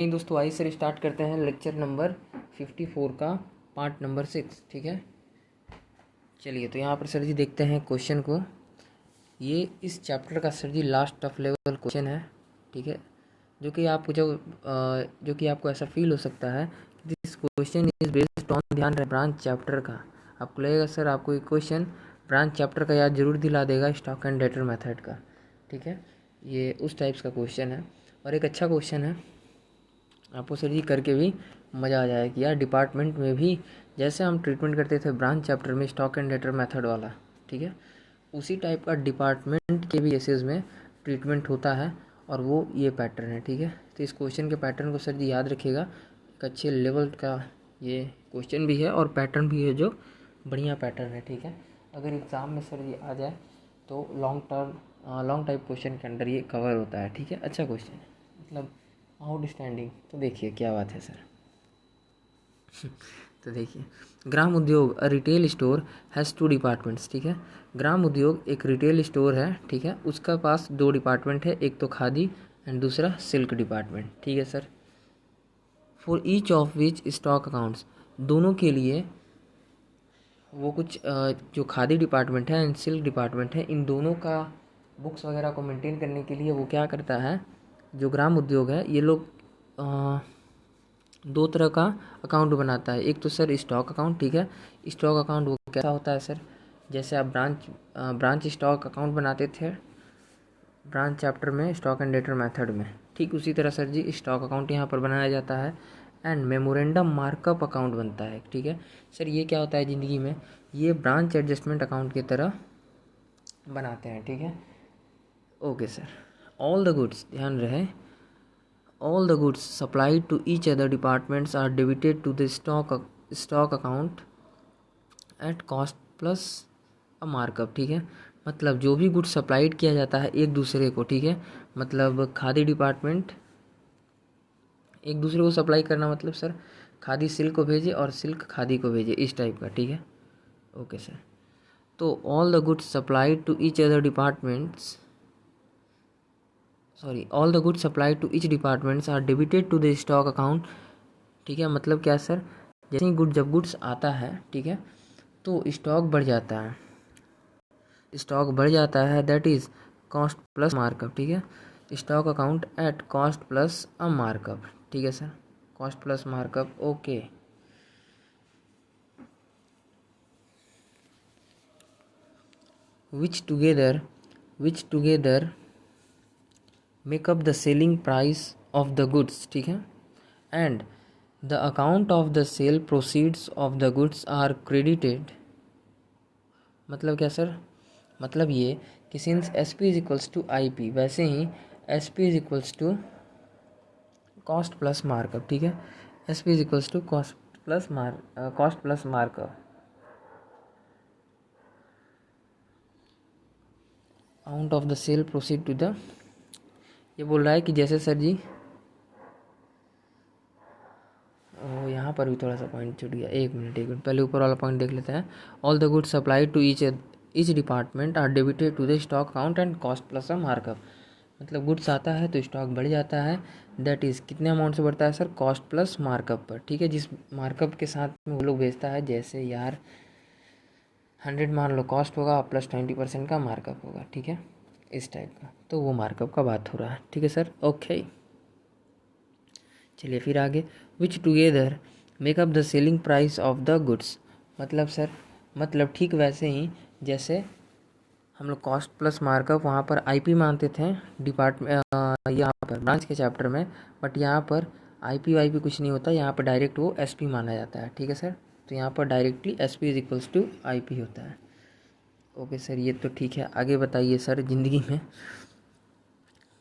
नहीं दोस्तों, आइए सर स्टार्ट करते हैं लेक्चर नंबर 54 का पार्ट नंबर 6। ठीक है, चलिए तो यहाँ पर सर जी देखते हैं क्वेश्चन को। ये इस चैप्टर का सर जी लास्ट टफ लेवल क्वेश्चन है। ठीक है, जो कि आपको ऐसा फील हो सकता है कि this question is based on ध्यान रहे ब्रांच चैप्टर का। आपको लगेगा सर आपको ये क्वेश्चन ब्रांच चैप्टर का याद जरूर दिला देगा, स्टॉक एंड डेटर मेथड का। ठीक है, ये उस टाइप्स का क्वेश्चन है और एक अच्छा क्वेश्चन है। आपको सर जी करके भी मज़ा आ जाएगा कि यार डिपार्टमेंट में भी जैसे हम ट्रीटमेंट करते थे ब्रांच चैप्टर में स्टॉक एंड डेटर मेथड वाला, ठीक है, उसी टाइप का डिपार्टमेंट के भी केसेस में ट्रीटमेंट होता है और वो ये पैटर्न है। ठीक है, तो इस क्वेश्चन के पैटर्न को सर जी याद रखिएगा। एक अच्छे लेवल का ये क्वेश्चन भी है और पैटर्न भी है जो बढ़िया पैटर्न है। ठीक है, अगर एग्ज़ाम में सर जी आ जाए तो लॉन्ग टाइप क्वेश्चन के अंडर ये कवर होता है। ठीक है, अच्छा क्वेश्चन है, मतलब आउटस्टैंडिंग। तो देखिए क्या बात है सर। तो देखिए, ग्राम उद्योग a retail store has 2 departments. ठीक है, ग्राम उद्योग एक रिटेल स्टोर है। ठीक है, उसका पास 2 डिपार्टमेंट है, एक तो खादी एंड दूसरा सिल्क डिपार्टमेंट। ठीक है sir, for each of which stock accounts, दोनों के लिए वो कुछ जो खादी डिपार्टमेंट है एंड सिल्क डिपार्टमेंट है, इन दोनों का बुक्स वगैरह को मेंटेन करने के लिए वो क्या करता है, जो ग्राम उद्योग है ये लोग 2 तरह का अकाउंट बनाता है। एक तो सर स्टॉक अकाउंट। ठीक है, स्टॉक अकाउंट वो कैसा होता है सर, जैसे आप ब्रांच स्टॉक अकाउंट बनाते थे ब्रांच चैप्टर में स्टॉक एंड डेटर मेथड में, ठीक उसी तरह सर जी स्टॉक अकाउंट यहाँ पर बनाया जाता है। एंड मेमोरेंडम मार्कअप अकाउंट बनता है। ठीक है सर, ये क्या होता है ज़िंदगी में, ये ब्रांच एडजस्टमेंट अकाउंट की तरह बनाते हैं। ठीक है, okay sir. All the goods, ध्यान रहे, all the goods supplied to each other departments are debited to the stock account at cost plus a markup। ठीक है, मतलब जो भी गुड्स सप्लाइड किया जाता है एक दूसरे को, ठीक है, मतलब खादी डिपार्टमेंट एक दूसरे को सप्लाई करना, मतलब सर खादी सिल्क को भेजे और सिल्क खादी को भेजे, इस टाइप का। ठीक है, ओके सर। तो all the goods supplied to each other departments all the goods supplied to each departments are debited to the stock account। ठीक है, मतलब क्या सर, जैसे ही जब गुड्स आता है, ठीक है, तो स्टॉक बढ़ जाता है, that is cost plus markup. ठीक है, stock account at cost plus a markup. ठीक है sir, cost plus markup, okay. Which together make up the selling price of the goods. ठीक है, and the account of the sale proceeds of the goods are credited. मतलब क्या sir, मतलब ये कि since S P is equals to I P, वैसे ही S P is equals to cost plus markup. ठीक है, S P is equals to cost plus markup. Account of the sale proceed to the, ये बोल रहा है कि जैसे सर जी यहाँ पर भी थोड़ा सा पॉइंट छूट गया, एक मिनट पहले ऊपर वाला पॉइंट देख लेते हैं। All the goods supplied to each department are debited to the stock account and cost plus a markup. मतलब गुड्स आता है तो स्टॉक बढ़ जाता है, दैट इज़ कितने अमाउंट से बढ़ता है सर, कॉस्ट प्लस मार्कअप पर। ठीक है, जिस मार्कअप के साथ में वो लोग बेचता है, जैसे यार 100 मान लो कॉस्ट होगा प्लस 20% का मार्कअप होगा। ठीक है, इस टाइप का, तो वो मार्कअप का बात हो रहा है। ठीक है सर, ओके। चलिए फिर आगे, which together make up the selling price of the goods. मतलब सर, मतलब ठीक वैसे ही जैसे हम लोग कॉस्ट प्लस मार्कअप वहाँ पर आईपी मानते थे यहाँ पर ब्रांच के चैप्टर में, बट यहाँ पर आईपी वाईपी कुछ नहीं होता, यहाँ पर डायरेक्ट वो एसपी माना जाता है। ठीक है सर, तो यहाँ पर directly SP is equals to IP होता है। ओके सर, ये तो ठीक है। आगे बताइए सर ज़िंदगी में,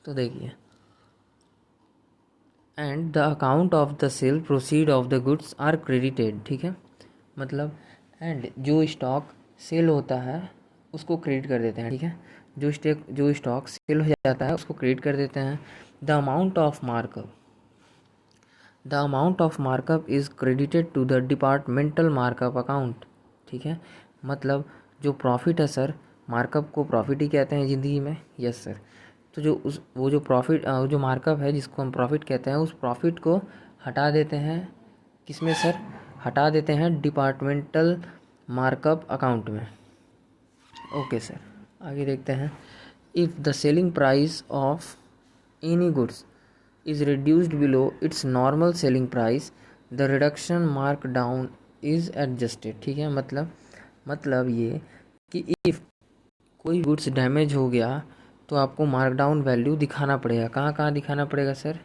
तो देखिए, and the account of the sale proceed of the goods are credited. ठीक है, मतलब एंड जो स्टॉक सेल होता है उसको क्रेडिट कर देते हैं। ठीक है, जो स्टॉक सेल हो जाता है उसको क्रेडिट कर देते हैं। The amount of markup is credited to the departmental markup account. ठीक है, मतलब जो प्रॉफिट है सर, मार्कअप को प्रॉफिट ही कहते हैं ज़िंदगी में, यस सर। तो जो उस वो जो प्रॉफिट जो मार्कअप है जिसको हम प्रॉफिट कहते हैं, उस प्रॉफिट को हटा देते हैं किसमें सर, हटा देते हैं डिपार्टमेंटल मार्कअप अकाउंट में। ओके सर, आगे देखते हैं। If the selling price of any goods is reduced below it's normal selling price, the reduction mark down is adjusted. ठीक है, मतलब ये कि इफ़ कोई गुड्स डैमेज हो गया तो आपको मार्क डाउन वैल्यू दिखाना पड़ेगा। कहाँ कहाँ दिखाना पड़ेगा सर?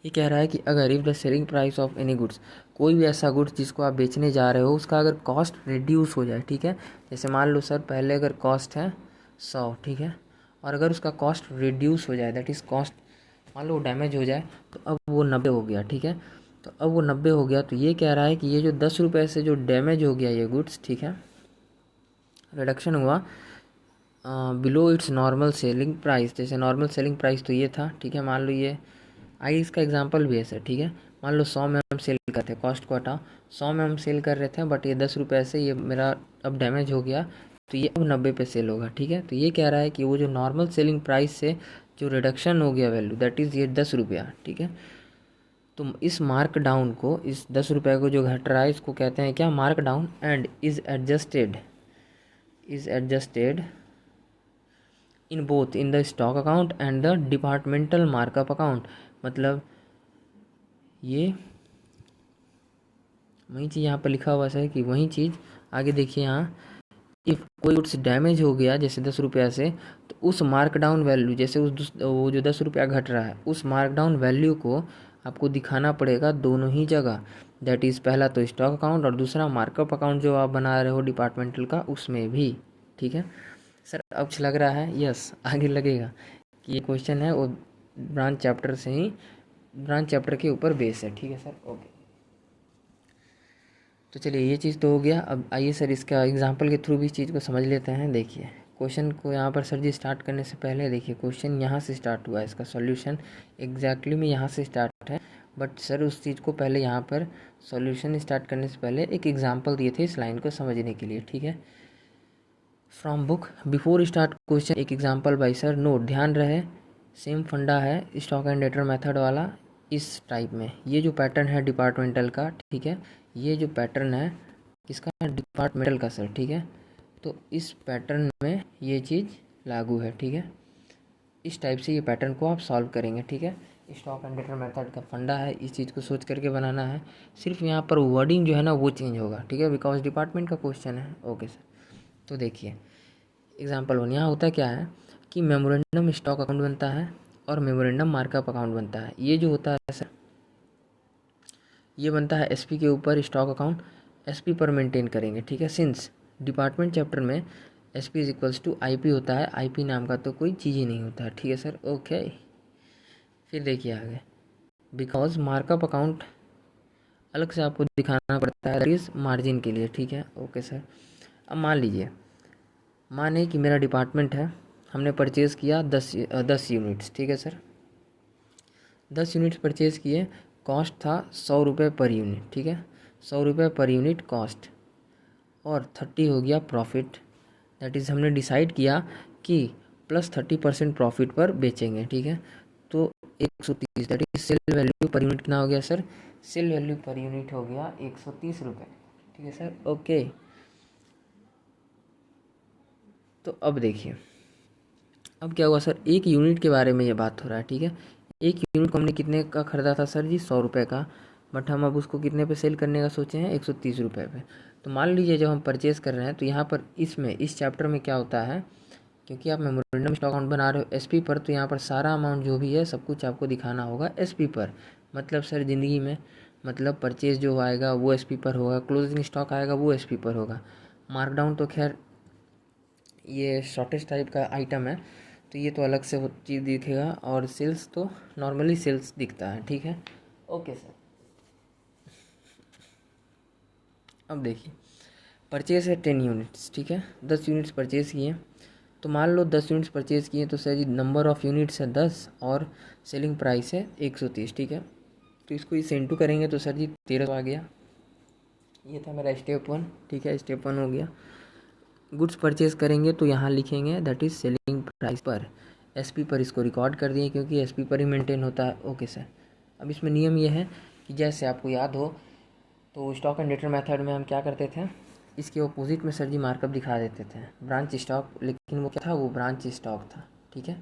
ये कह रहा है कि अगर if the selling price of any goods, कोई भी ऐसा गुड्स जिसको आप बेचने जा रहे हो उसका अगर कॉस्ट रिड्यूस हो जाए, ठीक है, जैसे मान लो सर पहले अगर कॉस्ट है 100, ठीक है, और अगर उसका कॉस्ट रिड्यूस हो जाए, दैट इज़ कॉस्ट मान लो डैमेज हो जाए, तो अब वो 90 हो गया। ठीक है, तो अब वो 90 हो गया, तो ये कह रहा है कि ये जो 10 रुपये से जो डैमेज हो गया ये गुड्स, ठीक है, रिडक्शन हुआ below it's normal selling price. जैसे नॉर्मल सेलिंग प्राइस तो ये था, ठीक है, मान लो ये आइए इसका एग्जांपल भी है सर। ठीक है, मान लो 100 में हम सेल करते हैं, कॉस्ट को हटाओ, 100 में हम सेल कर रहे थे, बट ये 10 रुपये से ये मेरा अब डैमेज हो गया, तो ये अब 90 पे सेल होगा। ठीक है, तो ये कह रहा है कि वो जो नॉर्मल सेलिंग प्राइस से जो रिडक्शन हो गया वैल्यू, दैट इज़ ये 10 रुपया। ठीक है, तो इस मार्क डाउन को, इस 10 रुपये को जो घट रहा है इसको कहते हैं क्या, mark down, and is adjusted in both in the stock account and the departmental markup account. मतलब ये वही चीज़ यहाँ पर लिखा हुआ है कि वही चीज़ आगे देखिए यहाँ, इफ़ कोई गुड्स डैमेज हो गया जैसे 10 रुपया से, तो उस मार्क डाउन वैल्यू, जैसे वो जो 10 रुपया घट रहा है उस मार्क डाउन वैल्यू को आपको दिखाना पड़ेगा दोनों ही जगह। दैट इज़ पहला तो स्टॉक अकाउंट और दूसरा मार्कअप अकाउंट जो आप बना रहे हो डिपार्टमेंटल का, उसमें भी। ठीक है सर, अब अच्छा लग रहा है? यस, आगे लगेगा कि ये क्वेश्चन है वो ब्रांच चैप्टर से ही, ब्रांच चैप्टर के ऊपर बेस है। ठीक है सर, ओके। तो चलिए ये चीज़ तो हो गया। अब आइए सर इसका एग्जांपल के थ्रू भी इस चीज़ को समझ लेते हैं। देखिए क्वेश्चन को यहाँ पर सर जी स्टार्ट करने से पहले देखिए क्वेश्चन यहाँ से स्टार्ट हुआ है, इसका सॉल्यूशन एग्जैक्टली में यहाँ से स्टार्ट है, बट सर उस चीज़ को पहले यहाँ पर सॉल्यूशन स्टार्ट करने से पहले एक एग्जाम्पल दिए थे इस लाइन को समझने के लिए। ठीक है, from book before start question एक एग्जाम्पल बाई सर नोट। ध्यान रहे सेम फंडा है स्टॉक एंड डेटर मेथड वाला इस टाइप में। ये जो पैटर्न है डिपार्टमेंटल का, ठीक है, ये जो पैटर्न है किसका, डिपार्टमेंटल का सर। ठीक है, तो इस पैटर्न में ये चीज़ लागू है। ठीक है, इस टाइप से ये पैटर्न को आप सॉल्व करेंगे। ठीक है, स्टॉक एंड डेटर मेथड का फंडा है, इस चीज़ को सोच करके बनाना है। सिर्फ यहाँ पर वर्डिंग जो है ना वो चेंज होगा। ठीक है, बिकॉज डिपार्टमेंट का क्वेश्चन है। ओके सर, तो देखिए एग्जाम्पल 1 यहाँ होता क्या है कि मेमोरेंडम स्टॉक अकाउंट बनता है और मेमोरेंडम मार्कअप अकाउंट बनता है। ये जो होता है सर, ये बनता है एसपी के ऊपर स्टॉक अकाउंट एसपी पर मेंटेन करेंगे। ठीक है, सिंस डिपार्टमेंट चैप्टर में SP is equals to IP होता है, आईपी नाम का तो कोई चीज़ ही नहीं होता है। ठीक है सर, ओके। फिर देखिए आगे, बिकॉज मार्कअप अकाउंट अलग से आपको दिखाना पड़ता है, दैट इज़ मार्जिन के लिए। ठीक है, ओके सर। अब मान लीजिए, माने कि मेरा डिपार्टमेंट है, हमने परचेज़ किया 10 यूनिट्स। ठीक है सर, 10 यूनिट्स परचेज़ किए, कॉस्ट था 100 रुपये पर यूनिट। ठीक है, 100 रुपये पर यूनिट कॉस्ट, और 30 हो गया प्रॉफिट। दैट इज़ हमने डिसाइड किया कि प्लस 30% प्रॉफिट पर बेचेंगे। ठीक है, तो 130, that is sale value per unit कितना हो गया sir, sale value per unit हो गया 130 रुपये। ठीक है सर, ओके। तो अब देखिए अब क्या हुआ सर, एक यूनिट के बारे में ये बात हो रहा है। ठीक है, एक यूनिट को हमने कितने का ख़रीदा था सर जी, 100 रुपये का, बट हम अब उसको कितने पे सेल करने का सोचे हैं, 130 रुपये पे। तो मान लीजिए जब हम परचेज़ कर रहे हैं तो यहाँ पर इसमें इस चैप्टर में क्या होता है, क्योंकि आप मेमोरेंडम स्टॉक अकाउंट बना रहे हो एसपी पर, तो यहाँ पर सारा अमाउंट जो भी है सब कुछ आपको दिखाना होगा एसपी पर। मतलब सर ज़िंदगी में मतलब परचेज़ जो आएगा वो एसपी पर होगा, क्लोजिंग स्टॉक आएगा वो एसपी पर होगा। मार्कडाउन तो खैर ये शॉर्टेज टाइप का आइटम है, तो ये तो अलग से चीज़ दिखेगा, और सेल्स तो नॉर्मली सेल्स दिखता है। ठीक है, ओके सर। अब देखिए परचेज़ है 10 यूनिट्स। ठीक है, 10 यूनिट्स परचेज़ किए, तो मान लो 10 यूनिट्स परचेज़ किए, तो sir ji number of units है 10 और सेलिंग प्राइस है 130। ठीक है, तो इसको इसे इंटू करेंगे तो सर जी 13 आ गया। ये था मेरा स्टेप 1। ठीक है, स्टेप 1 हो गया। गुड्स परचेज करेंगे तो यहाँ लिखेंगे दैट इज़ सेलिंग प्राइस पर, एसपी पर इसको रिकॉर्ड कर दिए क्योंकि एसपी पर ही मेंटेन होता है। Okay sir. अब इसमें नियम ये है कि जैसे आपको याद हो तो स्टॉक एंड डेटर मेथड में हम क्या करते थे, इसके अपोजिट में सर जी मार्कअप दिखा देते थे, ब्रांच स्टॉक, लेकिन वो क्या था, वो ब्रांच स्टॉक था। ठीक है,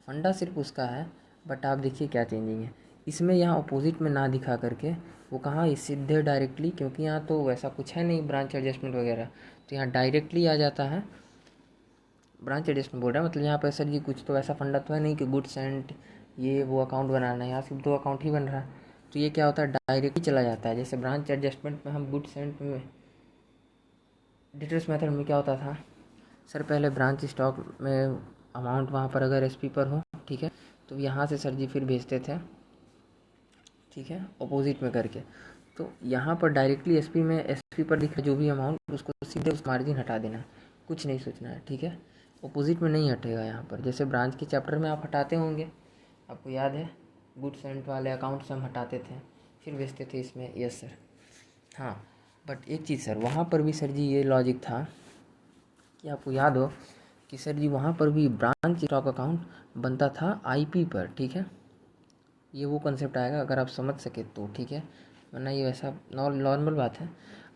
फंडा सिर्फ उसका है, बट आप देखिए क्या चेंजिंग है इसमें, यहाँ अपोजिट में ना दिखा करके वो कहाँ सीधे डायरेक्टली, क्योंकि यहाँ तो वैसा कुछ है नहीं ब्रांच एडजस्टमेंट वगैरह, तो यहाँ डायरेक्टली आ जाता है ब्रांच एडजस्टमेंट बोल रहा है। मतलब यहाँ पर सर जी कुछ तो ऐसा फंडा तो है नहीं कि गुड्स एंड ये वो अकाउंट बनाना है, यहाँ सिर्फ 2 अकाउंट ही बन रहा है, तो ये क्या होता है डायरेक्टली चला जाता है। जैसे ब्रांच एडजस्टमेंट में हम गुड्स एंड में डिटेल्स मेथड में क्या होता था सर, पहले ब्रांच स्टॉक में अमाउंट वहाँ पर अगर एसपी पर हो, ठीक है, तो यहाँ से सर जी फिर भेजते थे, ठीक है, अपोजिट में करके। तो यहाँ पर डायरेक्टली एसपी में एसपी पर दिखा जो भी अमाउंट उसको सीधे उस मार्जिन हटा देना है, कुछ नहीं सोचना है। ठीक है, अपोजिट में नहीं हटेगा यहाँ पर, जैसे ब्रांच के चैप्टर में आप हटाते होंगे, आपको याद है गुड्स एंड वाले अकाउंट से हम हटाते थे फिर भेजते थे इसमें। Yes sir. हाँ, बट एक चीज़ सर, वहाँ पर भी सर जी ये लॉजिक था कि आपको याद हो कि सर जी वहाँ पर भी ब्रांच स्टॉक अकाउंट बनता था आईपी पर। ठीक है, ये वो कंसेप्ट आएगा अगर आप समझ सके तो, ठीक है, वरना ये वैसा नॉर्मल बात है।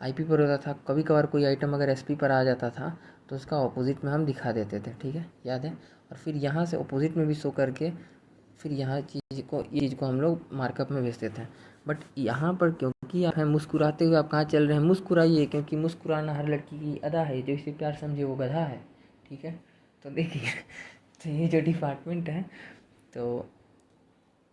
आईपी पर होता था, कभी कभार कोई आइटम अगर एसपी पर आ जाता था तो उसका ऑपोजिट में हम दिखा देते थे। ठीक है, याद है, और फिर यहाँ से ऑपोजिट में भी शो करके फिर यहाँ चीज़ को हम लोग मार्कअप में भेजते थे। बट यहाँ पर क्योंकि आप हैं मुस्कुराते हुए, आप कहाँ चल रहे हैं, मुस्कुराइए, क्योंकि मुस्कुराना हर लड़की की अदा है, जो इसे प्यार समझे वो गधा है। ठीक है, तो देखिए तो ये जो डिपार्टमेंट है, तो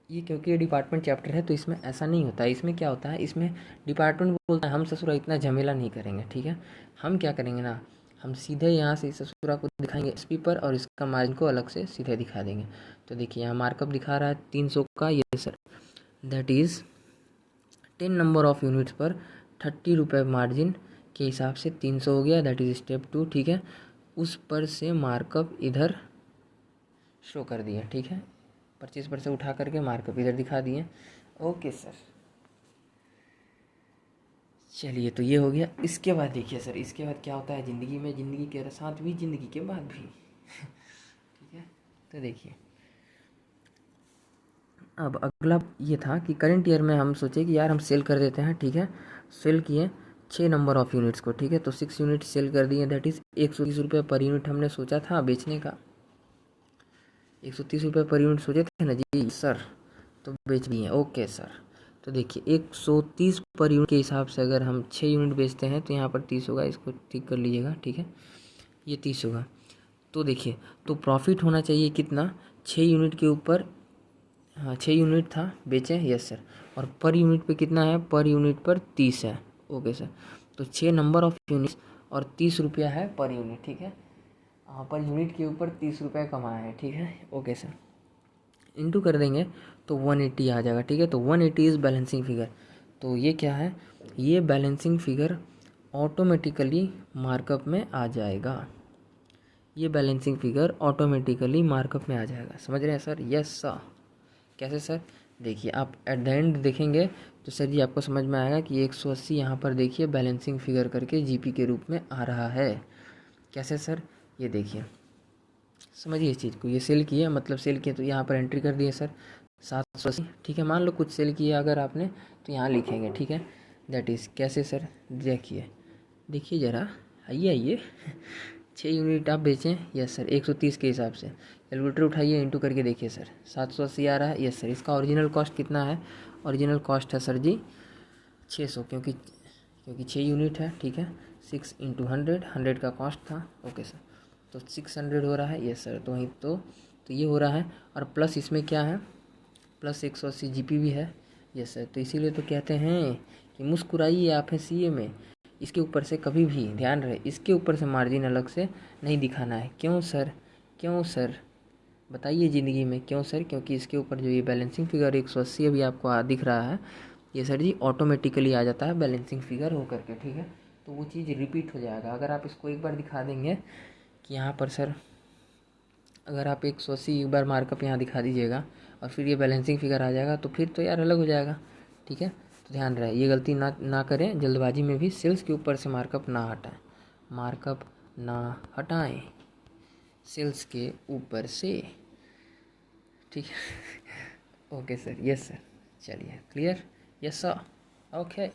ये क्योंकि ये डिपार्टमेंट चैप्टर है तो इसमें ऐसा नहीं होता है। इसमें क्या होता है, इसमें डिपार्टमेंट बोलता है हम ससुरा इतना झमेला नहीं करेंगे। ठीक है, हम क्या करेंगे ना, हम सीधे यहाँ से ससुरा को दिखाएंगे एसपी पर और इसका मार्जिन को अलग से सीधे दिखा देंगे। तो देखिए यहाँ मार्कअप दिखा रहा है 300 का, ये sir that is 10 number of units पर 30 रुपये मार्जिन के हिसाब से 300 हो गया, दैट इज़ स्टेप 2। ठीक है, उस पर से मार्कअप इधर शो कर दिया। ठीक है, 25 पर से उठा करके मार्कअप इधर दिखा दिए। ओके सर, चलिए तो ये हो गया। इसके बाद देखिए सर, इसके बाद क्या होता है ज़िंदगी में, ज़िंदगी के साथ भी, ज़िंदगी के बाद भी ठीक है, तो देखिए अब अगला ये था कि करंट ईयर में हम सोचे कि यार हम सेल कर देते हैं। ठीक है, सेल किए 6 नंबर ऑफ यूनिट्स को। ठीक है, तो 6 यूनिट सेल कर दिए, दैट इज़ 130 रुपये पर यूनिट हमने सोचा था बेचने का, 130 रुपये पर यूनिट सोचे थे ना जी सर, तो बेच दिए। ओके सर, तो देखिए 130 पर यूनिट के हिसाब से अगर हम 6 यूनिट बेचते हैं तो यहाँ पर 30 होगा, इसको ठीक कर लीजिएगा। ठीक है, ये 30 होगा, तो देखिए तो प्रॉफिट होना चाहिए कितना, 6 यूनिट के ऊपर, हाँ 6 यूनिट था बेचें, यस सर, और पर यूनिट पे कितना है, पर यूनिट पर 30 है। ओके सर, तो 6 नंबर ऑफ यूनिट्स और 30 रुपया है पर यूनिट। ठीक है, पर यूनिट के ऊपर 30 रुपये कमाया है। ठीक है, ओके सर, इंटू कर देंगे तो 180 आ जाएगा। ठीक है, तो 180 इज़ बैलेंसिंग फिगर। तो ये क्या है, ये बैलेंसिंग फिगर ऑटोमेटिकली मार्कअप में आ जाएगा, ये बैलेंसिंग फिगर ऑटोमेटिकली मार्कअप में आ जाएगा। समझ रहे हैं सर? Yes sir. कैसे सर, देखिए आप एट द एंड देखेंगे तो सर जी आपको समझ में आएगा कि 180 यहाँ पर देखिए बैलेंसिंग फिगर करके जीपी के रूप में आ रहा है। कैसे सर, ये देखिए समझिए इस चीज़ को, ये सेल किया मतलब सेल किया तो यहाँ पर एंट्री कर दिए सर 780। ठीक है, मान लो कुछ सेल किया अगर आपने तो यहाँ लिखेंगे। ठीक है, दैट इज़ कैसे सर, देखिए देखिए ज़रा, आइए आइए 6 यूनिट आप बेचें, यस सर 130 के हिसाब से, कैलकुलेटर उठाइए इंटू करके देखिए सर 780 आ रहा है। यस सर, इसका ओरिजिनल कॉस्ट कितना है, ओरिजिनल कॉस्ट है सर जी 600, क्योंकि 6 यूनिट है। ठीक है, 6 इंटू 100 का कॉस्ट था। ओके सर, तो 600 हो रहा है। यस सर, तो वहीं तो ये हो रहा है, और प्लस इसमें क्या है, प्लस 180 जीपी भी है। यस सर, तो इसीलिए तो कहते हैं कि मुस्कुराइए, आप हैं सीए में, इसके ऊपर से कभी भी ध्यान रहे, इसके ऊपर से मार्जिन अलग से नहीं दिखाना है। क्यों सर, क्यों सर, बताइए ज़िंदगी में क्यों सर, क्योंकि इसके ऊपर जो ये बैलेंसिंग फिगर 180 अभी आपको दिख रहा है, ये सर जी ऑटोमेटिकली आ जाता है बैलेंसिंग फिगर हो करके। ठीक है, तो वो चीज़ रिपीट हो जाएगा। अगर आप इसको एक बार दिखा देंगे कि यहाँ पर सर, अगर आप 180 एक बार मार्कअप यहाँ दिखा दीजिएगा और फिर ये बैलेंसिंग फिगर आ जाएगा तो फिर तो यार अलग हो जाएगा। ठीक है, तो ध्यान रहे ये गलती ना करें, जल्दबाजी में भी सेल्स के ऊपर से मार्कअप ना हटाएं, मार्कअप ना हटाएं सेल्स के ऊपर से, ठीक है। ओके सर, यस सर, चलिए क्लियर, यस सर, ओके।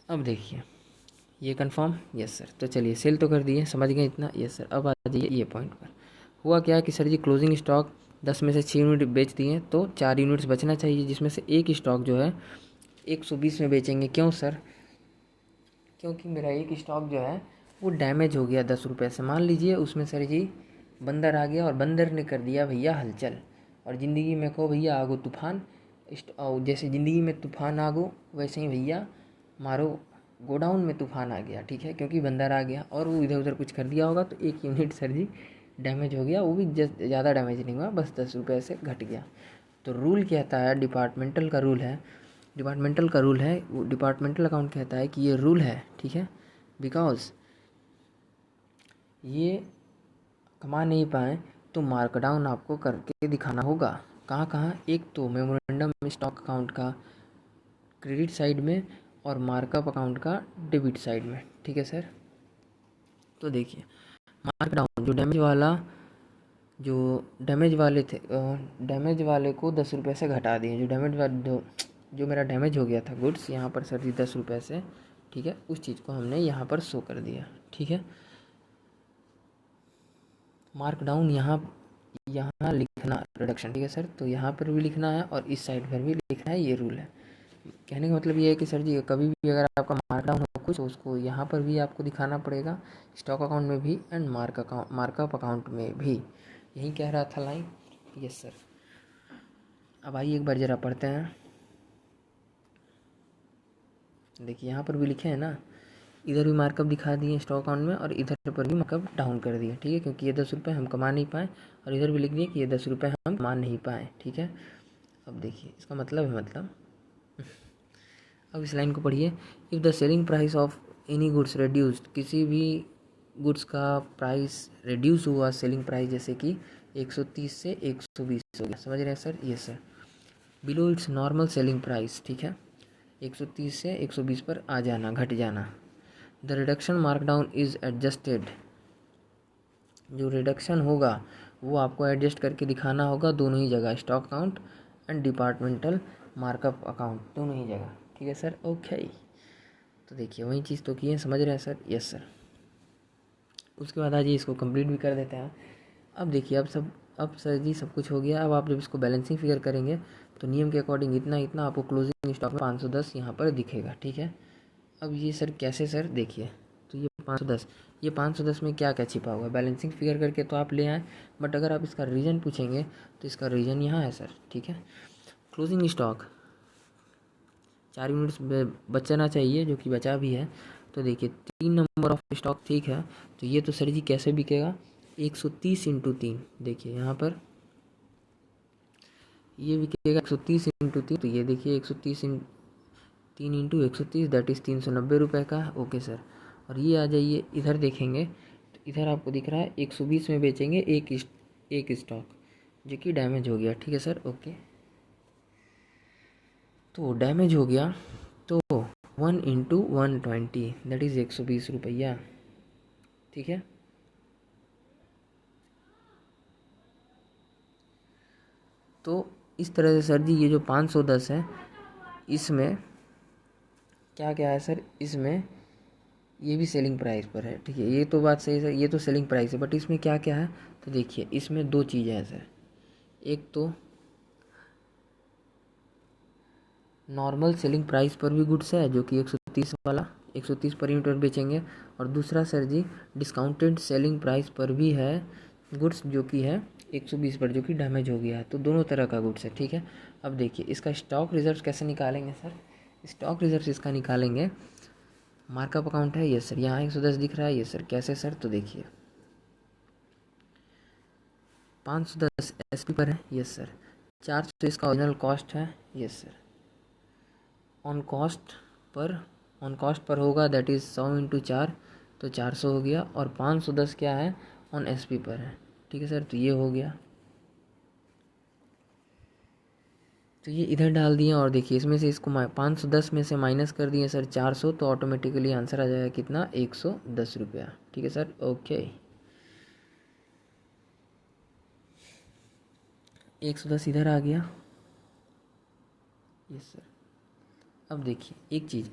अब देखिए ये कंफर्म, यस सर। तो चलिए सेल तो कर दिए, समझ गए इतना, यस सर। अब आ जाइए ये पॉइंट पर। हुआ क्या कि सर जी क्लोजिंग स्टॉक 10 में से 6 यूनिट बेच दिए, तो 4 यूनिट्स बचना चाहिए, जिसमें से एक स्टॉक जो है 120 में बेचेंगे। क्यों सर? क्योंकि मेरा एक स्टॉक जो है वो डैमेज हो गया 10 रुपये से। मान लीजिए उसमें सर जी बंदर आ गया और बंदर ने कर दिया भैया हलचल, और ज़िंदगी में कहो भैया आगो तूफान, जैसे ज़िंदगी में तूफान आगो वैसे ही भैया मारो गोडाउन में तूफान आ गया, ठीक है। क्योंकि बंदर आ गया और वो इधर उधर कुछ कर दिया होगा, तो एक यूनिट सर जी डैमेज हो गया, वो भी ज़्यादा डैमेज नहीं हुआ, बस 10 रुपये से घट गया। तो रूल कहता है, डिपार्टमेंटल का रूल है, वो डिपार्टमेंटल अकाउंट कहता है कि ये रूल है, ठीक है। बिकॉज ये कमा नहीं पाए तो मार्कडाउन आपको करके दिखाना होगा। कहाँ कहाँ? एक तो मेमोरेंडम स्टॉक अकाउंट का क्रेडिट साइड में और मार्कअप अकाउंट का डेबिट साइड में, ठीक है सर। तो देखिए मार्कडाउन जो डैमेज वाले थे, डैमेज वाले को 10 रुपये से घटा दिए। जो मेरा डैमेज हो गया था गुड्स, यहाँ पर सर जी 10 रुपये से, ठीक है, उस चीज़ को हमने यहाँ पर शो कर दिया, ठीक है। मार्कडाउन यहाँ लिखना रिडक्शन, ठीक है सर। तो यहाँ पर भी लिखना है और इस साइड पर भी लिखना है, ये रूल है। कहने का मतलब ये है कि सर जी कभी भी अगर आपका मार्कडाउन हो कुछ, तो उसको यहाँ पर भी आपको दिखाना पड़ेगा, स्टॉक अकाउंट में भी एंड मार्कअप अकाउंट में भी। यही कह रहा था लाइन, यस सर। अब आइए एक बार ज़रा पढ़ते हैं। देखिए यहाँ पर भी लिखे हैं ना, इधर भी मार्कअप दिखा दिए स्टॉक अकाउंट में और इधर पर भी मार्कअप डाउन कर दिए, ठीक है। क्योंकि ये 10 रुपये हम कमा नहीं पाए, और इधर भी लिख दिए कि ये 10 रुपये हम कमा नहीं पाए, ठीक है। अब देखिए इसका मतलब है, मतलब अब इस लाइन को पढ़िए। If the selling price of any goods reduced, किसी भी गुड्स का प्राइस रिड्यूस हुआ, सेलिंग प्राइस जैसे कि 130 से 120 हो गया, समझ रहे हैं सर, ये sir below it's normal selling price, ठीक है, 130 से 120 पर आ जाना, घट जाना। The reduction markdown is adjusted, जो रिडक्शन होगा वो आपको एडजस्ट करके दिखाना होगा दोनों ही जगह, stock account and departmental markup account, दोनों ही जगह, ठीक है सर, ओके। तो देखिए वही चीज़ तो की है, समझ रहे हैं सर, यस सर। उसके बाद आज इसको कंप्लीट भी कर देते हैं। अब देखिए अब सर जी सब कुछ हो गया। अब आप जब इसको बैलेंसिंग फिगर करेंगे तो नियम के अकॉर्डिंग इतना आपको क्लोजिंग स्टॉक में 510 यहाँ पर दिखेगा, ठीक है। अब ये सर कैसे सर? देखिए तो ये 510 में क्या क्या छिपा हुआ है, बैलेंसिंग फिगर करके तो आप ले आए, बट अगर आप इसका रीज़न पूछेंगे तो इसका रीज़न यहाँ है सर, ठीक है। क्लोजिंग स्टॉक 4 यूनिट्स बचना चाहिए, जो कि बचा भी है। तो देखिए 3 नंबर ऑफ स्टॉक, ठीक है। तो ये तो सर जी कैसे बिकेगा, 130 इंटू 3, देखिए यहाँ पर ये बिकेगा 130 इंटू 3, तो ये देखिए 130 3 इंटू 130 दैट इज़ 390 रुपये का, ओके सर। और ये आ जाइए इधर देखेंगे तो इधर आपको दिख रहा है 120 में बेचेंगे एक स्टॉक, जो कि डैमेज हो गया, ठीक है सर, ओके। तो डैमेज हो गया तो 1 इंटू 120 दैट इज़ 120 रुपया, ठीक है। तो इस तरह से सर जी ये जो 510 है, इसमें क्या क्या है सर, इसमें ये भी सेलिंग प्राइस पर है, ठीक है। ये तो बात सही है, ये तो सेलिंग प्राइस है, बट इसमें क्या क्या है, तो देखिए इसमें 2 चीज़ें हैं सर। एक तो नॉर्मल सेलिंग प्राइस पर भी गुड्स है, जो कि 130 वाला 130 पर यूनिट पर बेचेंगे, और दूसरा सर जी डिस्काउंटेड सेलिंग प्राइस पर भी है गुड्स, जो कि है 120 पर, जो कि डैमेज हो गया है। तो दोनों तरह का गुड्स है, ठीक है। अब देखिए इसका स्टॉक रिजर्व कैसे निकालेंगे सर, स्टॉक रिजर्व इसका निकालेंगे, मार्कअप अकाउंट है, ये सर यहाँ 110 दिख रहा है, ये सर कैसे सर, तो देखिए 510 एसपी पर है, यस सर। 400 इसका ओरिजिनल कॉस्ट है, yes sir. On cost per होगा, दैट इज़ 100 इंटू 4, तो 400 हो गया। और 510 क्या है, ऑन एसपी पर है, ठीक है सर। तो ये हो गया, तो ये इधर डाल दिए और देखिए इसमें से इसको 510 में से माइनस कर दिए सर 400, तो ऑटोमेटिकली आंसर आ जाएगा कितना, 110 रुपया। ठीक है सर, ओके। 110 इधर आ गया। Yes sir. अब देखिए एक चीज़,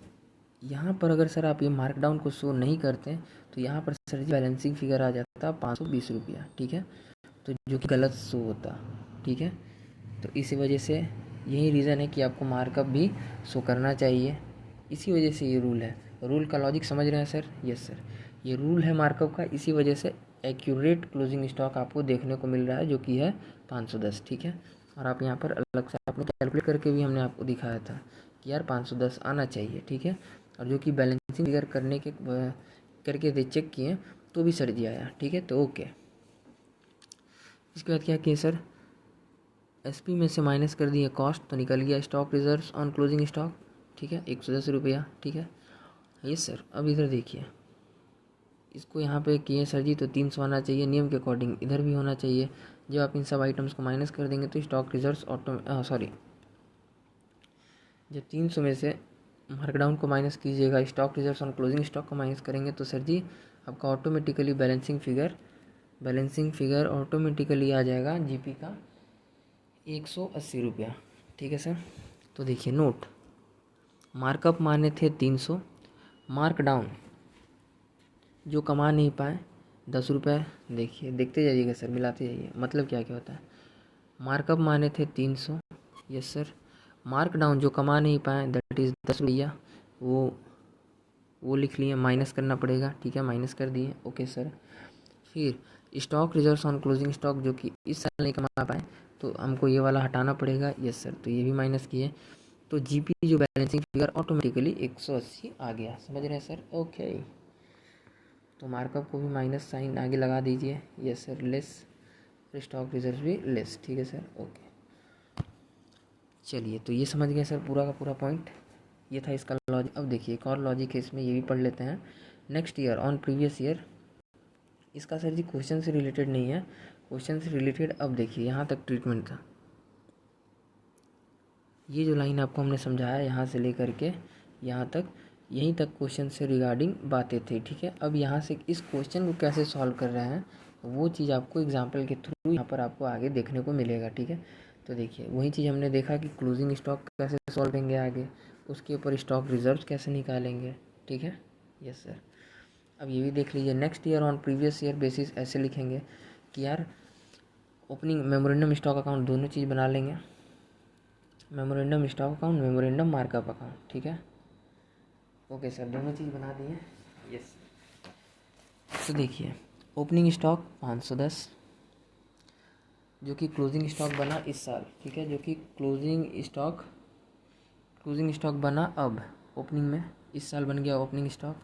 यहाँ पर अगर सर आप ये मार्क डाउन को शो नहीं करते तो यहाँ पर सर जी बैलेंसिंग फिगर आ जाता 520 रुपया। ठीक है, तो जो कि गलत शो होता। ठीक है, तो इसी वजह से यही रीज़न है कि आपको मार्कअप भी शो करना चाहिए। इसी वजह से ये रूल है। रूल का लॉजिक समझ रहे हैं सर? यस सर, ये रूल है मार्कअप का। इसी वजह से एक्यूरेट क्लोजिंग स्टॉक आपको देखने को मिल रहा है जो कि है 510। ठीक है, और आप यहाँ पर अलग से आपने कैलकुलेट करके भी हमने आपको दिखाया था कि यार 510 आना चाहिए। ठीक है, और जो कि बैलेंसिंग फिगर करके चेक किए तो भी सर जी आया। ठीक है, तो ओके। इसके बाद क्या किए सर, एसपी में से माइनस कर दिए कॉस्ट, तो निकल गया stock reserves on closing stock. ठीक है, 110 रुपया। ठीक है, ये सर। अब इधर देखिए, इसको यहाँ पे किए सर जी तो 300 आना चाहिए नियम के अकॉर्डिंग, इधर भी होना चाहिए। जब आप इन सब आइटम्स को माइनस कर देंगे तो स्टॉक रिजर्व्स जब 300 में से मार्कडाउन को माइनस कीजिएगा, stock reserves on closing stock को माइनस करेंगे तो सर जी आपका ऑटोमेटिकली बैलेंसिंग फिगर ऑटोमेटिकली आ जाएगा जीपी का 180 रुपया। ठीक है सर, तो देखिए नोट, मार्कअप माने थे 300, मार्क डाउन जो कमा नहीं पाए 10 रुपये। देखिए देखते जाइएगा सर, मिलाते जाइए, मतलब क्या क्या होता है। मार्कअप माने थे 300, यस सर। मार्क डाउन जो कमा नहीं पाए दैट इज़ 10 रुपया, वो लिख लिए, माइनस करना पड़ेगा। ठीक है, माइनस कर दिए, ओके सर। फिर stock reserves on closing stock जो कि इस साल नहीं कमा पाए तो हमको ये वाला हटाना पड़ेगा। यस सर, तो ये भी माइनस किए, तो जीपी जो बैलेंसिंग फिगर ऑटोमेटिकली 180 आ गया। समझ रहे हैं सर? ओके, तो मार्कअप को भी माइनस साइन आगे लगा दीजिए। Yes sir, less, stock reserve भी लेस। ठीक है सर, ओके। चलिए, तो ये समझ गए सर पूरा का पूरा पॉइंट, ये था इसका लॉजिक। अब देखिए एक और लॉजिक है इसमें, ये भी पढ़ लेते हैं। Next year on previous year, इसका सर जी क्वेश्चन से रिलेटेड नहीं है, क्वेश्चन से रिलेटेड। अब देखिए यहाँ तक ट्रीटमेंट था, ये जो लाइन आपको हमने समझाया यहाँ से लेकर के यहाँ तक, यहीं तक क्वेश्चन से रिगार्डिंग बातें थी। ठीक है, अब यहाँ से इस क्वेश्चन को कैसे सॉल्व कर रहे हैं वो चीज़ आपको एग्जाम्पल के थ्रू यहाँ पर आपको आगे देखने को मिलेगा। ठीक है, तो देखिए वही चीज़ हमने देखा कि क्लोजिंग स्टॉक कैसे सॉल्व करेंगे आगे, उसके ऊपर स्टॉक रिजर्व कैसे निकालेंगे। ठीक है, यस सर। अब ये भी देख लीजिए, next year on previous year basis ऐसे लिखेंगे कि यार ओपनिंग मेमोरेंडम स्टॉक अकाउंट दोनों चीज़ बना लेंगे, memorandum stock account, memorandum markup account. ठीक है, ओके सर, दोनों चीज़ बना दिए। यस, तो देखिए ओपनिंग स्टॉक 510 जो कि क्लोजिंग स्टॉक बना इस साल। ठीक है, जो कि क्लोजिंग स्टॉक बना अब ओपनिंग में, इस साल बन गया ओपनिंग स्टॉक।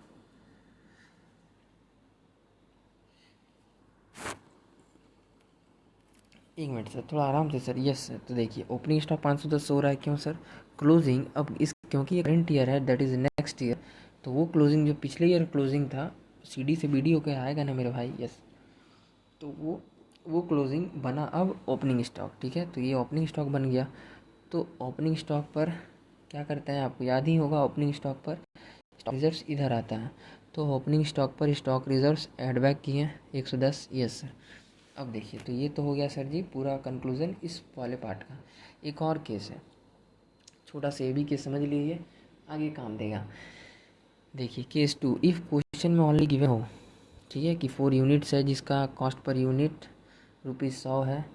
एक मिनट सर, थोड़ा आराम से सर। यस सर, तो देखिए ओपनिंग स्टॉक 510 हो रहा है, क्यों सर? क्लोजिंग अब इस, क्योंकि ये करंट ईयर है दैट इज़ नेक्स्ट ईयर, तो वो क्लोजिंग जो पिछले ईयर क्लोजिंग था सीडी से बीडी होकर आएगा ना मेरे भाई। यस, तो वो क्लोजिंग बना अब ओपनिंग स्टॉक। ठीक है, तो ये ओपनिंग स्टॉक बन गया, तो ओपनिंग स्टॉक पर क्या करते हैं आपको याद ही होगा, ओपनिंग स्टॉक पर स्टॉक रिजर्व्स इधर आता है, तो ओपनिंग स्टॉक पर स्टॉक रिजर्व्स ऐड बैक किए 110। Yes sir. अब देखिए, तो ये तो हो गया सर जी पूरा कंक्लूजन इस वाले पार्ट का। एक और केस है, छोटा सा ये भी केस समझ लीजिए, आगे काम देगा। देखिए केस 2, इफ़ क्वेश्चन में ओनली गिवन हो, ठीक है, कि 4 यूनिट्स है जिसका कॉस्ट पर यूनिट ₹100 है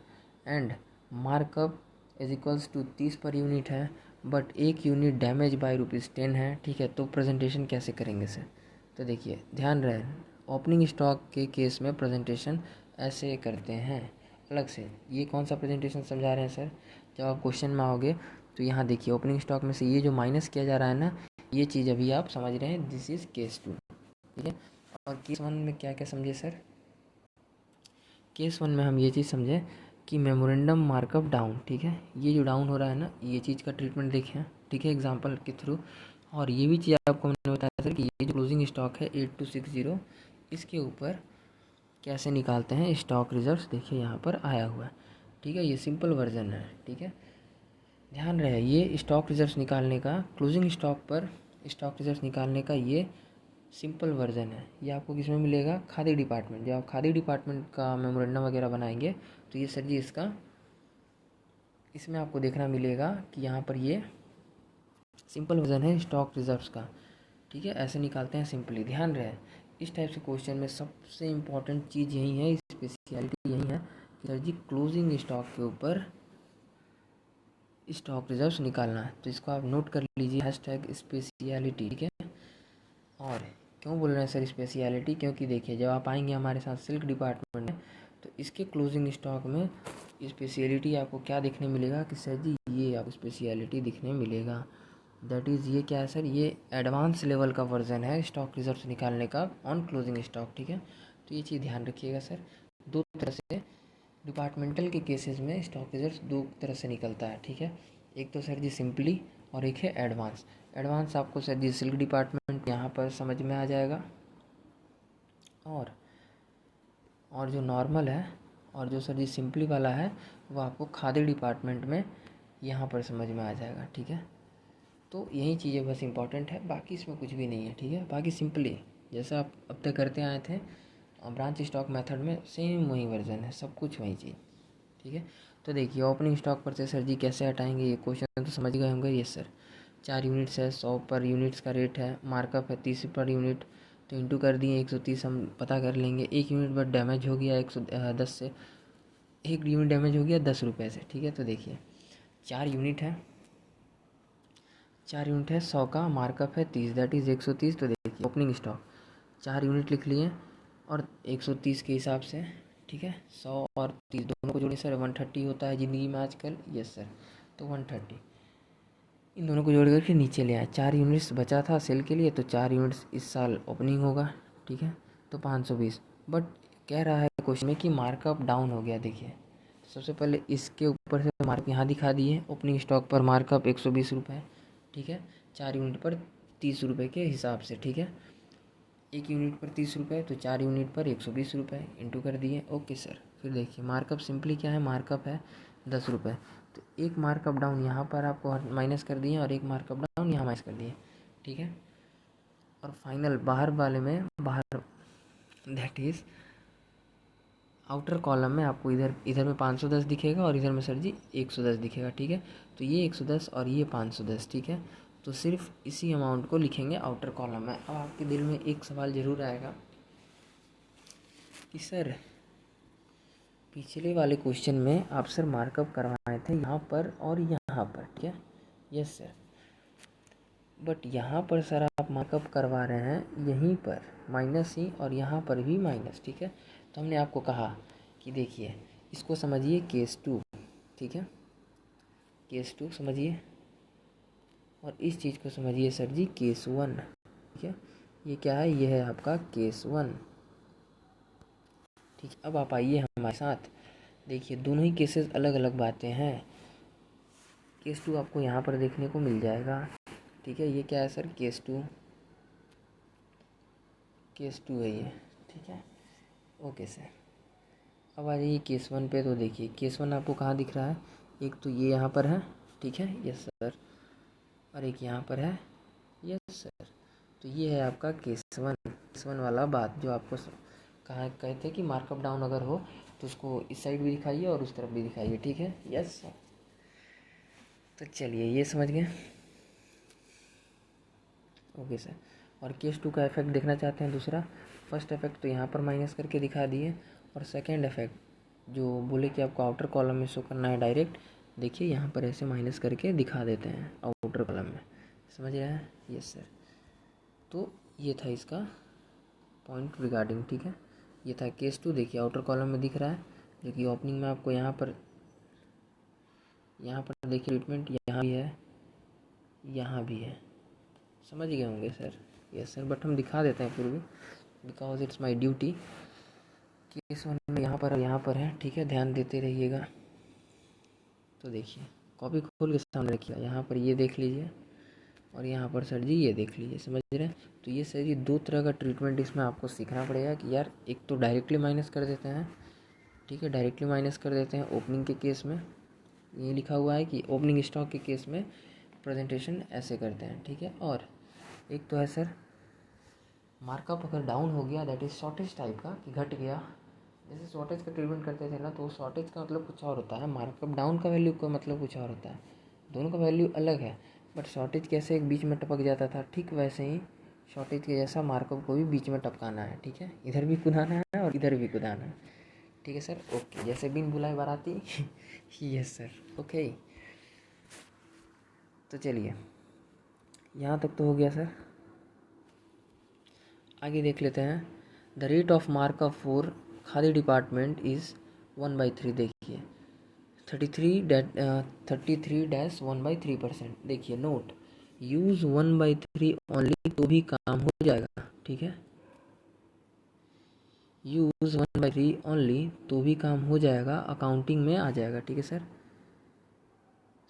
and markup is equals to 30 per unit है, बट एक यूनिट डैमेज बाय ₹10 है। ठीक है, तो प्रेजेंटेशन कैसे करेंगे सर? तो देखिए ध्यान रहे, ओपनिंग स्टॉक के केस में प्रेजेंटेशन ऐसे करते हैं अलग से। ये कौन सा प्रेजेंटेशन समझा रहे हैं सर? जब आप क्वेश्चन में आओगे तो यहाँ देखिए ओपनिंग स्टॉक में से ये जो माइनस किया जा रहा है ना, ये चीज़ अभी आप समझ रहे हैं, दिस इज़ केस 2। ठीक है, और केस 1 में क्या क्या समझे सर? केस 1 में हम ये चीज़ समझे कि मेमोरेंडम मार्कअप डाउन। ठीक है, ये जो डाउन हो रहा है ना, ये चीज़ का ट्रीटमेंट देखें। ठीक है, एग्जांपल के थ्रू। और ये भी चीज़ आपको मैंने बताया सर कि ये जो क्लोजिंग स्टॉक है 8260, इसके ऊपर कैसे निकालते हैं स्टॉक रिजर्व्स, देखिए यहाँ पर आया हुआ है। ठीक है, ये सिंपल वर्जन है। ठीक है, ध्यान रहे ये स्टॉक रिजर्व्स निकालने का, क्लोजिंग स्टॉक पर स्टॉक रिजर्व्स निकालने का ये सिंपल वर्जन है। ये आपको किसमें मिलेगा? खादी डिपार्टमेंट। जब आप खादी डिपार्टमेंट का मेमोरेंडम वगैरह बनाएंगे तो ये सर जी इसका इसमें आपको देखना मिलेगा कि यहाँ पर ये सिंपल वर्जन है स्टॉक रिजर्व्स का। ठीक है, ऐसे निकालते हैं सिंपली। ध्यान रहे इस टाइप से क्वेश्चन में सबसे इम्पोर्टेंट चीज़ यही है, स्पेशलिटी यही है कि सर जी क्लोजिंग स्टॉक के ऊपर स्टॉक रिजर्व्स निकालना है। तो इसको आप नोट कर लीजिए, हैशटैग स्पेशलिटी। ठीक है, और क्यों बोल रहे हैं सर स्पेशलिटी? क्योंकि देखिए जब आप आएंगे हमारे साथ सिल्क डिपार्टमेंट में तो इसके क्लोजिंग स्टॉक में स्पेशलिटी आपको क्या देखने मिलेगा कि सर जी ये आपको स्पेशलिटी दिखने मिलेगा। दैट इज़ ये क्या है सर? ये एडवांस लेवल का वर्जन है स्टॉक रिजर्व्स निकालने का ऑन क्लोजिंग स्टॉक। ठीक है, तो ये चीज़ ध्यान रखिएगा सर। दो तरह से डिपार्टमेंटल के केसेस में स्टॉक रिजर्व्स दो तरह से निकलता है। ठीक है, एक तो सर जी सिंपली और एक है एडवांस। एडवांस आपको सर जी सिल्क डिपार्टमेंट यहाँ पर समझ में आ जाएगा, और जो नॉर्मल है और जो सर जी सिंपली वाला है वो आपको खादी डिपार्टमेंट में यहाँ पर समझ में आ जाएगा। ठीक है, तो यही चीज़ें बस इंपॉर्टेंट है, बाकी इसमें कुछ भी नहीं है। ठीक है, बाकी सिंपली जैसा आप अब तक करते आए थे ब्रांच स्टॉक मेथड में सेम वही वर्जन है, सब कुछ वही चीज़। ठीक है, तो देखिए ओपनिंग स्टॉक पर से सर जी कैसे हटाएंगे, ये क्वेश्चन तो समझ गए होंगे। यस सर, 4 यूनिट्स है, 100 पर यूनिट्स का रेट है, मार्कअप है 30 पर यूनिट, तो इंटू कर दिए 130 हम पता कर लेंगे। 1 यूनिट बट डैमेज हो गया 110 से, 1 यूनिट डैमेज हो गया 10 रुपये से। ठीक है, तो देखिए 4 यूनिट है, 4 यूनिट है, 100 का मार्कअप है 30, दैट इज़ 130। तो देखिए ओपनिंग स्टॉक 4 यूनिट लिख लिए और 130 के हिसाब से। ठीक है, 100 और 30 दोनों को जोड़िए सर 130 होता है ज़िंदगी में आजकल। यस सर, तो 130 इन दोनों को जोड़ करके नीचे ले आए। 4 यूनिट्स बचा था सेल के लिए, तो 4 यूनिट्स इस साल ओपनिंग होगा। ठीक है, तो 520। बट कह रहा है क्वेश्चन में कि मार्कअप डाउन हो गया। देखिए सबसे पहले इसके ऊपर से मार्क यहाँ दिखा दिए, ओपनिंग स्टॉक पर मार्कअप 120 रुपये। ठीक है, 4 यूनिट पर 30 रुपये के हिसाब से। ठीक है, 1 यूनिट पर 30 रुपये, तो 4 यूनिट पर 120 रुपये इंटू कर दिए। ओके सर, फिर देखिए मार्कअप सिंपली क्या है, मार्कअप है 10 रुपये। तो एक मार्कअप डाउन यहाँ पर आपको माइनस कर दिए और एक मार्कअप डाउन यहाँ माइनस कर दिए। ठीक है, और फाइनल बाहर वाले में, बाहर दैट इज़ आउटर कॉलम में आपको इधर इधर में 510 दिखेगा और इधर में सर जी 110 दिखेगा। ठीक है, तो ये 110 और ये 510। ठीक है, तो सिर्फ इसी अमाउंट को लिखेंगे आउटर कॉलम में। अब आपके दिल में एक सवाल ज़रूर आएगा कि सर पिछले वाले क्वेश्चन में आप सर मार्कअप करवाए थे यहाँ पर और यहाँ पर। ठीक है, यस सर, बट यहाँ पर सर आप मार्कअप करवा रहे हैं यहीं पर माइनस ही और यहाँ पर भी माइनस। ठीक है, तो हमने आपको कहा कि देखिए इसको समझिए केस 2। ठीक है, केस 2 समझिए और इस चीज़ को समझिए सर जी केस 1। ठीक है, ये क्या है? ये है आपका केस 1। ठीक है, अब आप आइए हमारे साथ। देखिए दोनों ही केसेस अलग अलग बातें हैं। केस 2 आपको यहाँ पर देखने को मिल जाएगा। ठीक है, ये क्या है सर? केस 2, केस 2 है ये। ठीक है, ओके सर। अब आ जाइए केस 1 पे। तो देखिए केस 1 आपको कहाँ दिख रहा है? एक तो ये यहाँ पर है। ठीक है, यस सर, और एक यहाँ पर है। यस सर, तो ये है आपका केस 1। केस 1 वाला बात जो आपको कहा कहते हैं कि मार्कअप डाउन अगर हो तो उसको इस साइड भी दिखाइए और उस तरफ भी दिखाइए। ठीक है, यस सर, तो चलिए ये समझ गए। ओके सर, और केस 2 का इफेक्ट देखना चाहते हैं दूसरा। फर्स्ट इफेक्ट तो यहाँ पर माइनस करके दिखा दिए, और सेकेंड इफेक्ट जो बोले कि आपको आउटर कॉलम में शो करना है डायरेक्ट, देखिए यहाँ पर ऐसे माइनस करके दिखा देते हैं आउटर कॉलम में। समझ रहे हैं? यस सर, तो ये था इसका पॉइंट रिगार्डिंग। ठीक है, ये था केस 2। देखिए आउटर कॉलम में दिख रहा है, जो कि ओपनिंग में आपको यहाँ पर देखिए ट्रीटमेंट यहाँ भी है, यहाँ भी है। समझ गए होंगे सर? यस सर, बट हम दिखा देते हैं फिर भी, because it's my duty. Case 1 में यहाँ पर है। ठीक है, ध्यान देते रहिएगा। तो देखिए कॉपी खोल के सामने रखिए, यहाँ पर ये देख लीजिए और यहाँ पर सर जी ये देख लीजिए। समझ रहे हैं? तो ये सर जी दो तरह का ट्रीटमेंट इसमें आपको सीखना पड़ेगा कि यार एक तो डायरेक्टली माइनस कर देते हैं। ठीक है, डायरेक्टली माइनस कर देते हैं ओपनिंग के केस में, ये लिखा हुआ है कि ओपनिंग स्टॉक के केस में प्रेजेंटेशन ऐसे करते हैं, ठीक है। और एक तो है सर मार्कअप अगर डाउन हो गया, दैट इज़ शॉर्टेज टाइप का, कि घट गया। जैसे शॉर्टेज का ट्रीटमेंट करते थे ना, तो शॉर्टेज का मतलब कुछ और होता है, मार्कअप डाउन का वैल्यू का मतलब कुछ और होता है, दोनों का वैल्यू अलग है। बट शॉर्टेज कैसे एक बीच में टपक जाता था, ठीक वैसे ही शॉर्टेज के जैसा मार्कअप को भी बीच में टपकाना है, ठीक है। इधर भी कुदाना है और इधर भी कुदाना है, ठीक है सर। ओके, जैसे बिन बुलाए बाराती यस सर, ओके। तो चलिए यहाँ तक तो हो गया सर। आगे देख लेते हैं। The rate of markup for khadi department is 1/3। देखिए 33-1/3%। देखिए नोट, यूज़ 1/3 ओनली तो भी काम हो जाएगा, ठीक है। यूज़ 1/3 ओनली तो भी काम हो जाएगा, अकाउंटिंग में आ जाएगा, ठीक है सर।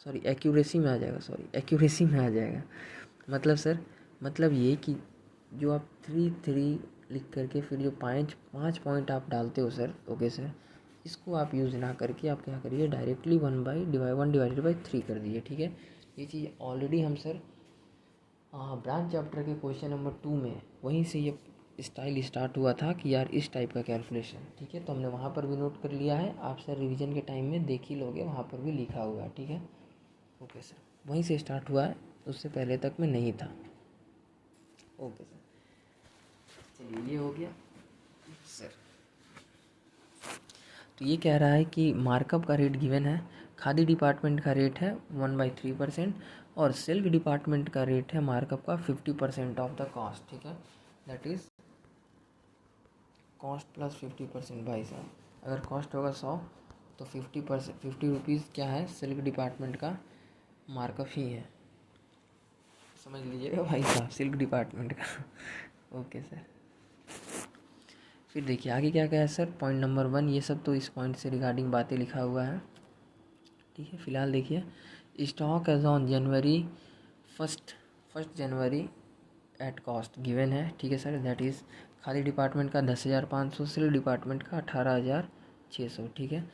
सॉरी एक्यूरेसी में आ जाएगा, एक्यूरेसी में आ जाएगा। मतलब सर, मतलब ये कि जो आप 3 लिख करके फिर जो पाँच पॉइंट आप डालते हो सर, ओके सर, इसको आप यूज़ ना करके आप क्या करिए, डायरेक्टली 1/3 कर दिए, ठीक है। ये चीज़ ऑलरेडी हम सर ब्रांच चैप्टर के क्वेश्चन नंबर 2 में वहीं से ये स्टाइल स्टार्ट हुआ था कि यार इस टाइप का कैलकुलेशन, ठीक है। तो हमने वहाँ पर भी नोट कर लिया है, आप सर रिवीजन के टाइम में देख ही लोगे, वहाँ पर भी लिखा हुआ है, ठीक है। ओके सर, वहीं से स्टार्ट हुआ है, उससे पहले तक में नहीं था। ओके सर, चलिए ये हो गया सर। तो ये कह रहा है कि मार्कअप का रेट गिवन है, खादी डिपार्टमेंट का रेट है 1/3% और सिल्क डिपार्टमेंट का रेट है मार्कअप का 50% ऑफ द कॉस्ट, ठीक है। That is cost plus 50%। भाई साहब, अगर कॉस्ट होगा 100 तो 50 रुपीज़ क्या है, सिल्क डिपार्टमेंट का मार्कअप ही है, समझ लीजिएगा भाई साहब, सिल्क डिपार्टमेंट का ओके सर। फिर देखिए आगे क्या क्या है सर, पॉइंट नंबर 1, ये सब तो इस पॉइंट से रिगार्डिंग बातें लिखा हुआ है, ठीक है। फिलहाल देखिए, stock as on first January at cost given है, ठीक है sir. That is khadi department का 10,500, सिल्क डिपार्टमेंट का 18,600, ठीक है।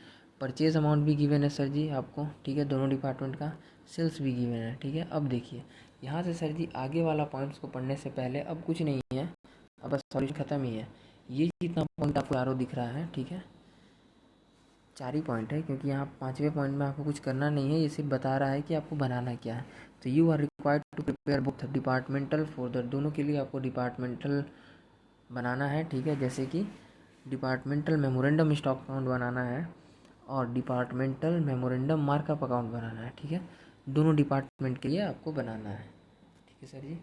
परचेज अमाउंट भी गिवन है सर जी आपको, ठीक है, दोनों डिपार्टमेंट का। सेल्स भी गिवन है, ठीक है। अब देखिए यहाँ से सर जी आगे वाला पॉइंट्स को पढ़ने से पहले अब कुछ नहीं है, अब बस सॉल्यूशन ख़त्म ही है। ये जितना पॉइंट आपको आरो दिख रहा है, ठीक है, 4 ही पॉइंट है, क्योंकि यहाँ 5वें पॉइंट में आपको कुछ करना नहीं है, ये सिर्फ बता रहा है कि आपको बनाना क्या है। तो you are required to prepare book departmental for the, दोनों के लिए आपको डिपार्टमेंटल बनाना है, ठीक है। जैसे कि डिपार्टमेंटल मेमोरेंडम स्टॉक अकाउंट बनाना है और डिपार्टमेंटल मेमोरेंडम मार्कअप अकाउंट बनाना है, ठीक है। दोनों डिपार्टमेंट के लिए आपको बनाना है, ठीक है सर जी।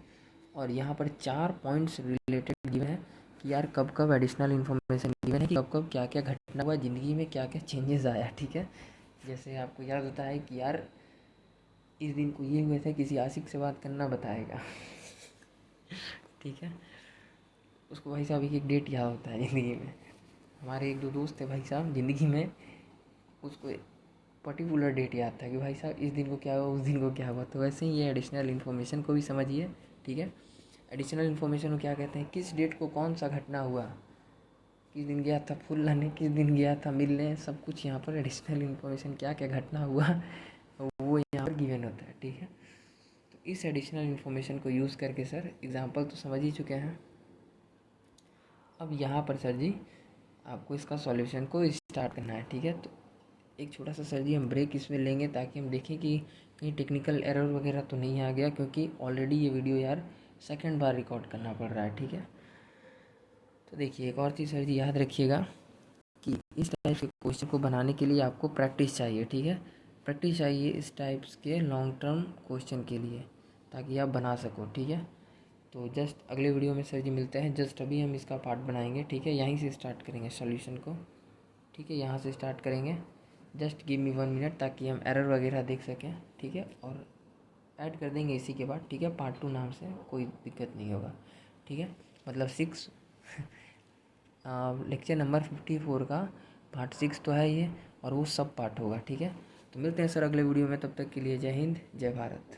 और यहाँ पर 4 पॉइंट्स रिलेटेड गिवन है कि यार कब कब एडिशनल इन्फॉर्मेशन गिवन है कि कब कब क्या क्या घटना हुआ ज़िंदगी में, क्या क्या चेंजेस आया, ठीक है। जैसे आपको याद होता है कि यार इस दिन को ये हुए थे, किसी आशिक से बात करना बताएगा ठीक है, उसको भाई साहब एक डेट याद होता है ज़िंदगी में। हमारे एक दो दोस्त थे भाई साहब, ज़िंदगी में उसको पर्टिकुलर डेट याद था कि भाई साहब इस दिन को क्या हुआ, उस दिन को क्या हुआ। तो वैसे ही ये एडिशनल इन्फॉर्मेशन को भी समझिए, ठीक है। एडिशनल इन्फॉर्मेशन को क्या कहते हैं, किस डेट को कौन सा घटना हुआ, किस दिन गया था फूल लाने, किस दिन गया था मिलने, सब कुछ यहाँ पर एडिशनल इन्फॉर्मेशन क्या क्या घटना हुआ वो यहाँ पर गिवन होता है, ठीक है। तो इस एडिशनल इन्फॉर्मेशन को यूज़ करके सर एग्जांपल तो समझ ही चुके हैं। अब यहाँ पर सर जी आपको इसका सॉल्यूशन को स्टार्ट करना है, ठीक है। तो एक छोटा सा सर जी हम ब्रेक इसमें लेंगे ताकि हम देखें कि कहीं टेक्निकल एरर वगैरह तो नहीं आ गया, क्योंकि ऑलरेडी ये वीडियो यार सेकंड बार रिकॉर्ड करना पड़ रहा है, ठीक है। तो देखिए एक और चीज़ सर जी याद रखिएगा कि इस टाइप के क्वेश्चन को बनाने के लिए आपको प्रैक्टिस चाहिए, ठीक है। प्रैक्टिस चाहिए इस टाइप्स के लॉन्ग टर्म क्वेश्चन के लिए, ताकि आप बना सको, ठीक है। तो जस्ट अगले वीडियो में सर जी मिलते हैं। जस्ट अभी हम इसका पार्ट बनाएंगे, ठीक है, यहीं से स्टार्ट करेंगे सॉल्यूशन को, ठीक है, यहाँ से स्टार्ट करेंगे। जस्ट गिव मी 1 मिनट ताकि हम एरर वगैरह देख सकें, ठीक है। और ऐड कर देंगे इसी के बाद, ठीक है, पार्ट 2 नाम से, कोई दिक्कत नहीं होगा, ठीक है। मतलब 6 लेक्चर नंबर 54 का पार्ट 6 तो है ये, और वो सब पार्ट होगा, ठीक है। तो मिलते हैं सर अगले वीडियो में, तब तक के लिए जय हिंद जय भारत।